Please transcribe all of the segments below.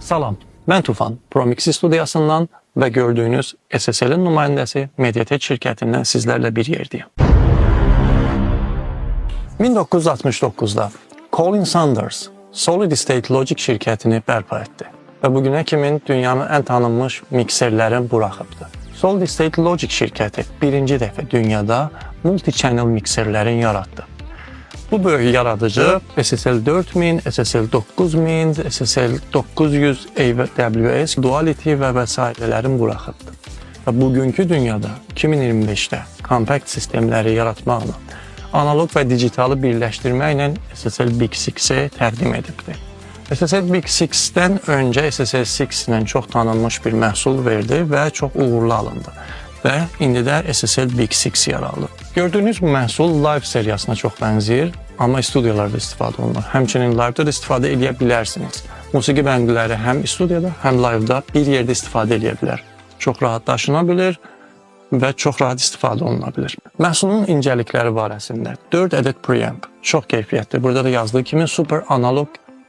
Salam, ben Tufan. ProMix studiyasından ve gördüğünüz SSL'in nümayəndəsi Mediatek şirkətindən sizlərlə bir yerdəyim. 1969'da Colin Sanders Solid State Logic şirkətini bərpa etdi və bugünə kimi dünyanın ən tanınmış mikserlərin buraxıbdır. Solid State Logic şirkəti birinci dəfə dünyada multi-channel mikserlərin yaratdı. Bu böyük yaradıcı SSL 4000, SSL 9000, SSL 900, AWS, Duality və vəsairələrin buraxıbdı. Və bugünkü dünyada 2025'də kompakt sistemləri yaratmaqla, analog və digitalı birləşdirməklə SSL Big 6'i təqdim edibdir. SSL Big 6'dən öncə SSL 6 ilə çox tanınmış bir məhsul verdi və çox uğurlu alındı. Və indi də SSL Big 6 yaradılıb. Gördüyünüz bu məhsul live seriyasına çox bənzəyir, amma studiyalarda istifadə olunur. Həmçinin live'da da istifadə edə bilərsiniz. Musiqi bəndləri həm studiyada, həm live'da bir yerdə istifadə edə bilər. Çox rahat daşına bilir və çox rahat istifadə oluna bilir. Məhsulun incəlikləri barəsində 4 ədəd preamp, çox keyfiyyətli. Burada da yazdığı kimi super analog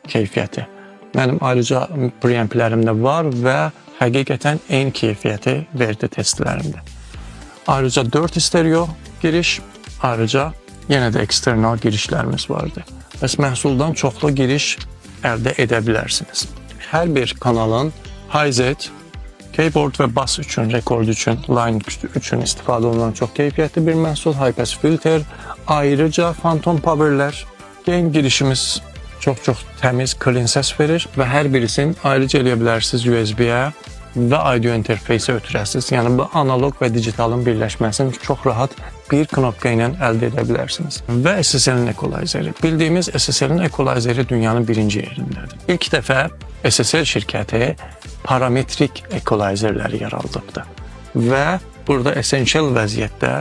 keyfiyyəti. Mənim ayrıca preamplərim də var və həqiqətən eyni keyfiyyəti verdi testlərimdə. Ayrıca 4 stereo giriş, ayrıca yenə də eksternal girişlərimiz vardı. Bəs məhsuldan çoxlu giriş əldə edə bilərsiniz. Hər bir kanalın hi-Z, keyboard və bass üçün, rekord üçün, line üçün istifadə olunan çox keyfiyyətli bir məhsul, high-pass filter, ayrıca phantom powerlər, gain girişimiz çox təmiz, clean səs verir və hər birisini ayrıca eləyə bilərsiniz USB-yə və audio interfeysə ötürəsiniz. Yəni bu analog və digitalın birləşməsini çox rahat bir knopka ilə əldə edə bilərsiniz. Və SSL-in equalizeri. Bildiyimiz SSL-in equalizeri dünyanın birinci yerindədir. İlk dəfə SSL şirkəti parametrik equalizerləri yaradıbdır. Və burada essential vəziyyətdə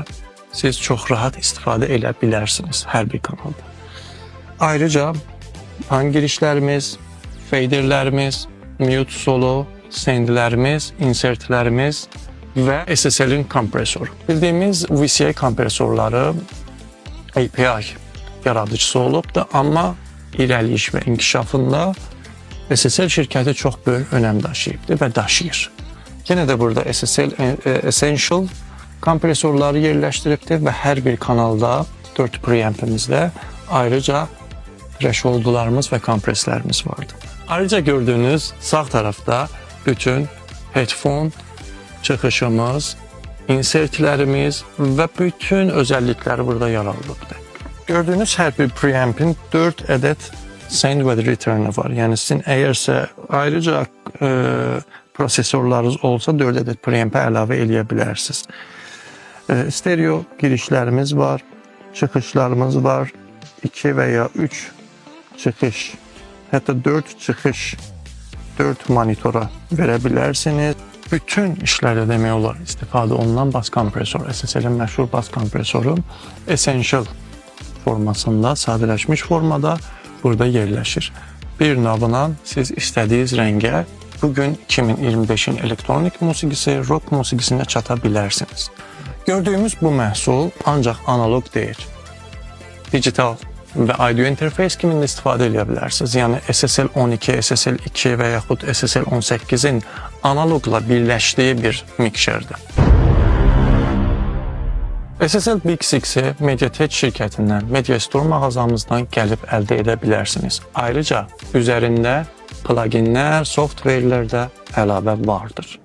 siz çox rahat istifadə edə bilərsiniz hər bir kanalda. Ayrıca pan girişlərimiz, faderlərimiz, mute solo, sendlərimiz, insertlərimiz və SSL-in kompresoru. Bildiyimiz VCA kompresorları API yaradıcısı olubdur, amma irəliyiş və inkişafında SSL şirkəti çox böyük önəm daşıyıbdır və daşıyır. Yenə də burada SSL Essential kompresorları yerləşdiribdir və hər bir kanalda 4 preampimizdə ayrıca thresholdlarımız və kompreslərimiz vardır. Ayrıca gördüğünüz sağ tarafta bütün headphone çıxışımız, insertlərimiz və bütün özellikləri burada yer alınıbdır. Gördüğünüz hər bir preampin 4 ədəd send və return'ı var. Yəni sizin əgərsə ayrıca prosesorlarınız olsa 4 ədəd preampə əlavə eləyə bilərsiniz. Stereo girişlərimiz var, çıxışlarımız var, 2 və ya 3 çıxış, hətta 4 çıxış, 4 monitora verə bilərsiniz. Bütün işlərdə demək olar istifadə olunan bas kompresor, SSL-in məşhur bas kompresoru Essential formasında, sadələşmiş formada burada yerləşir. Bir navla siz istədiyiniz rəngə bugün 2025'in elektronik musiqisi, rock musiqisinə çata bilərsiniz. Gördüyümüz bu məhsul ancaq analog deyil, digital və audio interface kimi istifadə edə bilərsiniz. Yəni SSL 12, SSL 2 və yaxud SSL 18'in analogla birləşdiyi bir mikserdir. SSL Big 6'i Mediatek şirkətindən, Mediastore mağazamızdan gəlib əldə edə bilərsiniz. Ayrıca üzərində pluginlər, softwarelər də əlavə vardır.